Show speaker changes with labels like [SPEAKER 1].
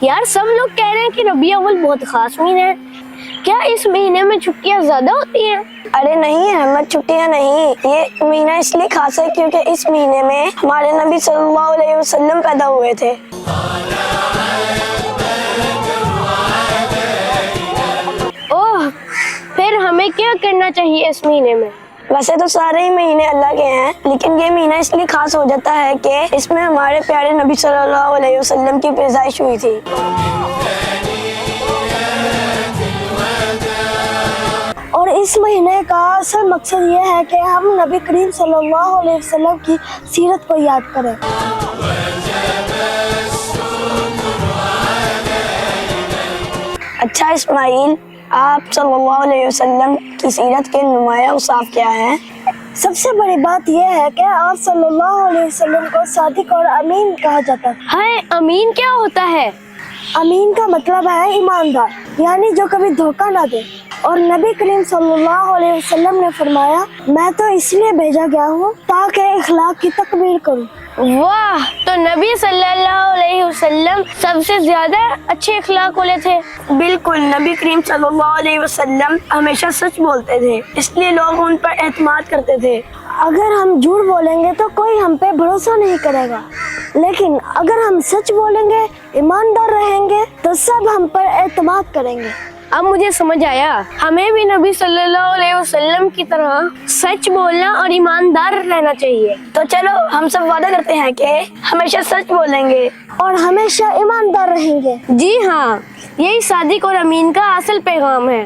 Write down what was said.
[SPEAKER 1] یار سب لوگ کہہ رہے ہیں کہ ربیع الاول بہت خاص مہینہ ہے، کیا اس مہینے میں چھٹیاں زیادہ ہوتی ہیں؟
[SPEAKER 2] ارے نہیں احمد، چھٹیاں نہیں، یہ مہینہ اس لیے خاص ہے کیونکہ اس مہینے میں ہمارے نبی صلی اللہ علیہ وسلم پیدا ہوئے تھے۔
[SPEAKER 1] اوہ، پھر ہمیں کیا کرنا چاہیے اس مہینے میں؟
[SPEAKER 2] ویسے تو سارے ہی مہینے اللہ کے ہیں، لیکن یہ مہینہ اس لیے خاص ہو جاتا ہے کہ اس میں ہمارے پیارے نبی صلی اللہ علیہ وسلم کی پیدائش ہوئی تھی۔
[SPEAKER 3] اور اس مہینے کا اصل مقصد یہ ہے کہ ہم نبی کریم صلی اللہ علیہ وسلم کی سیرت کو یاد کریں۔
[SPEAKER 2] اچھا اسماعیل، آپ صلی اللہ علیہ وسلم کی سیرت کے نمایاں اوصاف کیا ہیں؟
[SPEAKER 3] سب سے بڑی بات یہ ہے کہ آپ صلی اللہ علیہ وسلم کو صادق اور امین کہا جاتا تھا۔
[SPEAKER 1] ہائے، امین کیا ہوتا ہے؟
[SPEAKER 3] امین کا مطلب ہے ایماندار، یعنی جو کبھی دھوکہ نہ دے۔ اور نبی کریم صلی اللہ علیہ وسلم نے فرمایا، میں تو اس لیے بھیجا گیا ہوں تاکہ اخلاق کی تکمیل کروں۔
[SPEAKER 1] واہ، تو نبی صلی اللہ علیہ وسلم سب سے زیادہ اچھے اخلاق والے تھے۔
[SPEAKER 2] بالکل، نبی کریم صلی اللہ علیہ وسلم ہمیشہ سچ بولتے تھے، اس لیے لوگ ان پر اعتماد کرتے تھے۔
[SPEAKER 3] اگر ہم جھوٹ بولیں گے تو کوئی ہم پہ بھروسہ نہیں کرے گا، لیکن اگر ہم سچ بولیں گے، ایماندار رہیں گے تو سب ہم پر اعتماد کریں گے۔
[SPEAKER 1] اب مجھے سمجھ آیا، ہمیں بھی نبی صلی اللہ علیہ وسلم کی طرح سچ بولنا اور ایماندار رہنا چاہیے۔
[SPEAKER 2] تو چلو ہم سب وعدہ کرتے ہیں کہ ہمیشہ سچ بولیں گے
[SPEAKER 3] اور ہمیشہ ایماندار رہیں گے۔
[SPEAKER 1] جی ہاں، یہی صادق اور امین کا اصل پیغام ہے۔